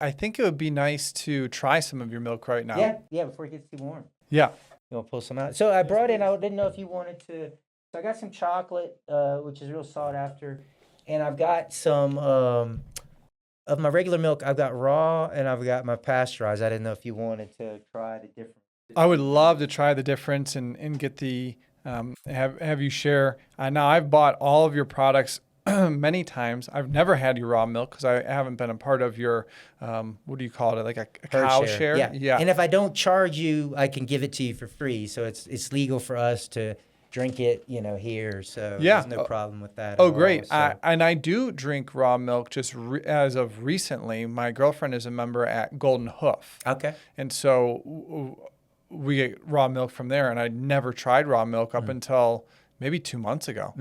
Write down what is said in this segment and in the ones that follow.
I think it would be nice to try some of your milk right now. Yeah, before it gets too warm. Yeah. You want to pull some out? So I brought in, I didn't know if you wanted to. So I got some chocolate, which is real sought after. And I've got some of my regular milk. I've got raw and I've got my pasteurized. I didn't know if you wanted to try the difference. I would love to try the difference and get the have you share. Now I've bought all of your products many times. I've never had your raw milk because I haven't been a part of your what do you call it, like a Herd cow share. share? Yeah. And if I don't charge you, I can give it to you for free. So it's legal for us to drink it, here. So Yeah. there's no problem with that. Oh, at great. all, so. And I do drink raw milk just as of recently. My girlfriend is a member at Golden Hoof. Okay. And so we get raw milk from there. And I'd never tried raw milk up until maybe 2 months ago.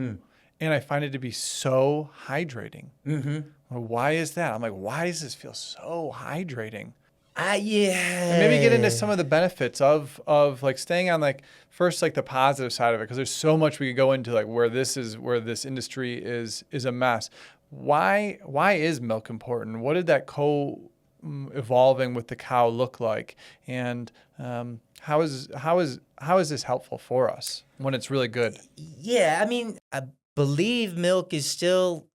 And I find it to be so hydrating. Mm-hmm. Well, why is that? I'm like, why does this feel so hydrating? Yeah. And maybe get into some of the benefits of like staying on like first like the positive side of it, because there's so much we could go into, like where this industry is a mess. Why is milk important? What did that evolving with the cow look like? And how is this helpful for us when it's really good? Yeah, I mean, I believe milk is still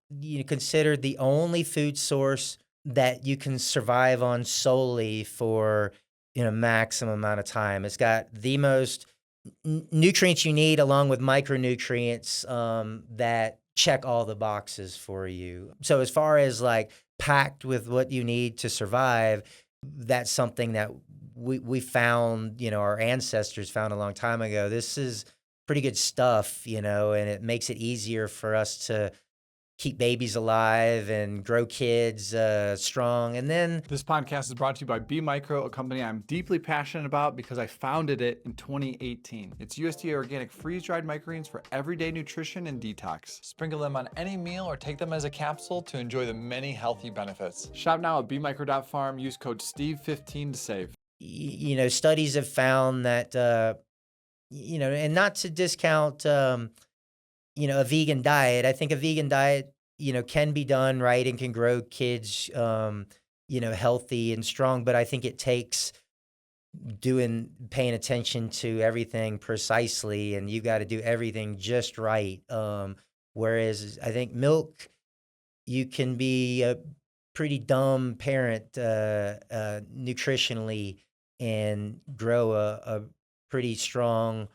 considered the only food source that you can survive on solely for maximum amount of time. It's got the most nutrients you need, along with micronutrients that check all the boxes for you. So as far as like packed with what you need to survive, that's something that we found, our ancestors found a long time ago. This is pretty good stuff, and it makes it easier for us to keep babies alive and grow kids strong. And then This podcast is brought to you by B Micro, a company I'm deeply passionate about because I founded it in 2018. It's USDA organic freeze-dried microgreens for everyday nutrition and detox. Sprinkle them on any meal or take them as a capsule to enjoy the many healthy benefits. Shop now at bmicro.farm. Use code STEVE15 to save. studies have found that and not to discount a vegan diet. I think a vegan diet can be done right and can grow kids healthy and strong, but I think it takes paying attention to everything precisely, and you got to do everything just right. Whereas I think milk, you can be a pretty dumb parent nutritionally and grow a pretty strong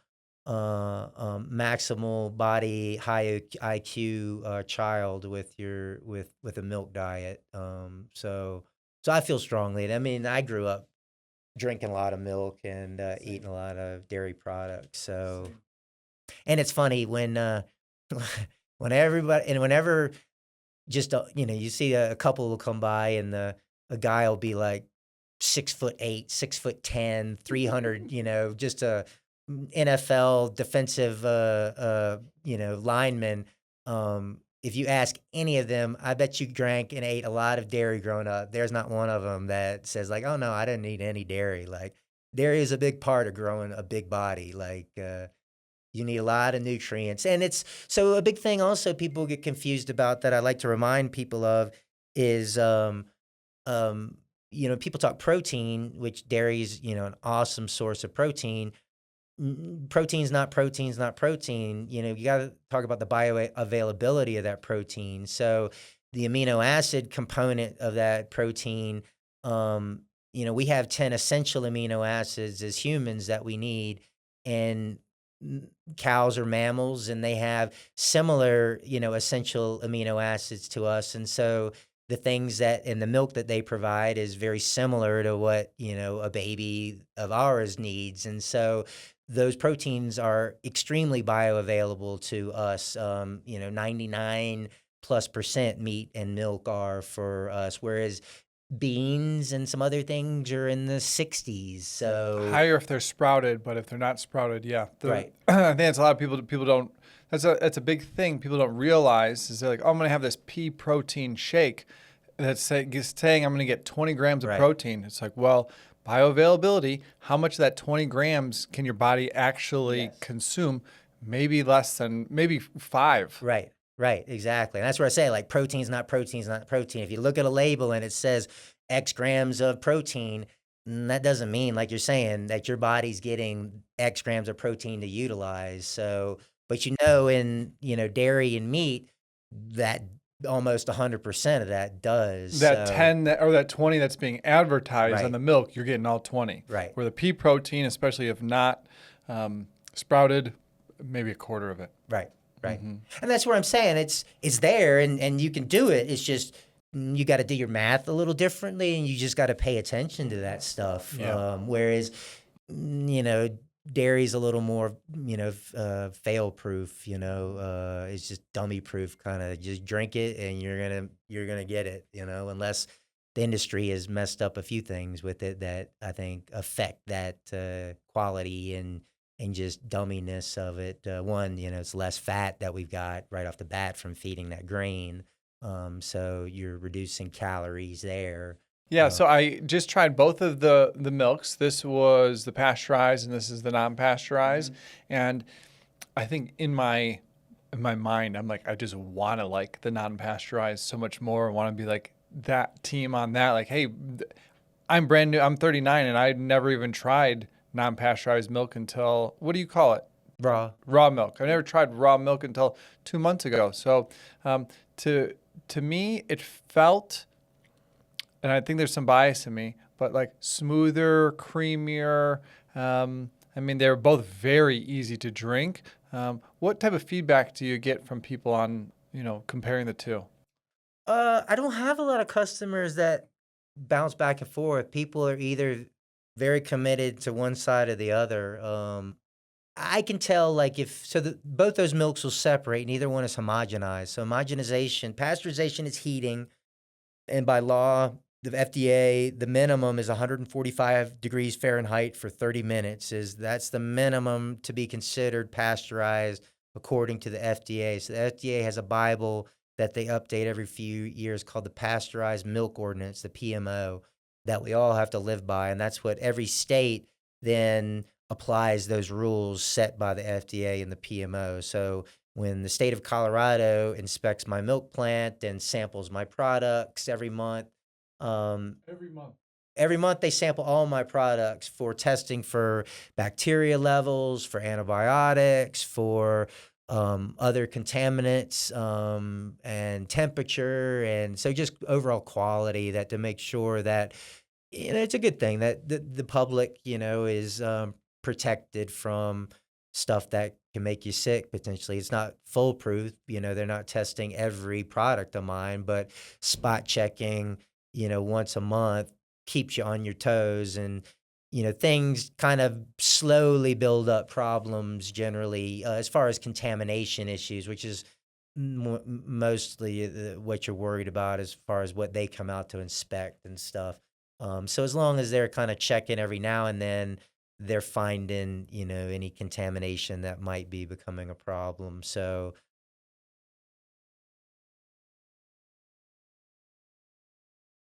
maximal body, high IQ child with a milk diet. So I feel strongly. I mean, I grew up drinking a lot of milk and eating a lot of dairy products. So, and it's funny when whenever just you see a couple will come by and a guy will be like 6'8", 6'10", 300, just a NFL defensive lineman. If you ask any of them, I bet you drank and ate a lot of dairy growing up. There's not one of them that says like, oh no, I didn't eat any dairy. Like, dairy is a big part of growing a big body. Like, you need a lot of nutrients. And it's so a big thing also people get confused about that I like to remind people of is, people talk protein, which dairy is, an awesome source of protein. Protein's not protein. You got to talk about the bioavailability of that protein. So the amino acid component of that protein, we have 10 essential amino acids as humans that we need, and cows are mammals and they have similar, essential amino acids to us. And so the things that in the milk that they provide is very similar to what, a baby of ours needs. And so those proteins are extremely bioavailable to us. 99+% meat and milk are for us, whereas beans and some other things are in the 60s. So higher if they're sprouted, but if they're not sprouted, yeah. Right. I think it's a lot of people don't. That's a big thing. People don't realize is they're like, oh, I'm gonna have this pea protein shake that's saying I'm gonna get 20 grams of Right. protein. It's like, well, bioavailability. How much of that 20 grams can your body actually consume? Maybe less than 5. Right, exactly. And that's where I say, like, protein's not protein. If you look at a label and it says X grams of protein. That doesn't mean, like you're saying, that your body's getting X grams of protein to utilize. So, but in, dairy and meat, that almost 100% of that does. That So, 10 or that 20 that's being advertised on right, the milk, you're getting all 20. right, Where the pea protein, especially if not sprouted, maybe a quarter of it. right, right. Mm-hmm. And that's where I'm saying it's there and you can do it. It's just you got to do your math a little differently and you just got to pay attention to that stuff. Yeah. Whereas, dairy's a little more, fail proof, it's just dummy proof kind of just drink it and you're going to get it, unless the industry has messed up a few things with it that I think affect that quality and just dumminess of it. One, it's less fat that we've got right off the bat from feeding that grain. So you're reducing calories there. Yeah, so I just tried both of the milks. This was the pasteurized and this is the non-pasteurized. And I think in my mind, I'm like, I just want to like the non-pasteurized so much more. I want to be like that team on that. Like, hey, I'm brand new. I'm 39 and I'd never even tried non-pasteurized milk until, what do you call it? Raw milk. I never tried raw milk until 2 months ago. So to me, it felt, and I think there's some bias in me, but like smoother, creamier. I mean, they're both very easy to drink. What type of feedback do you get from people on, comparing the two? I don't have a lot of customers that bounce back and forth. People are either very committed to one side or the other. I can tell, like, both those milks will separate, neither one is homogenized. So homogenization, pasteurization is heating, and by law, the FDA, the minimum is 145 degrees Fahrenheit for 30 minutes. That's the minimum to be considered pasteurized according to the FDA. So the FDA has a Bible that they update every few years called the Pasteurized Milk Ordinance, the PMO, that we all have to live by. And that's what every state then applies those rules set by the FDA and the PMO. So when the state of Colorado inspects my milk plant and samples my products every month, Every month. every month they sample all my products for testing for bacteria levels, for antibiotics, for other contaminants, and temperature, and so just overall quality, that to make sure that it's a good thing that the public, is protected from stuff that can make you sick potentially. It's not foolproof. They're not testing every product of mine, but spot checking, once a month keeps you on your toes. And, things kind of slowly build up problems generally as far as contamination issues, which is mostly what you're worried about as far as what they come out to inspect and stuff. So as long as they're kind of checking every now and then, they're finding, any contamination that might be becoming a problem. So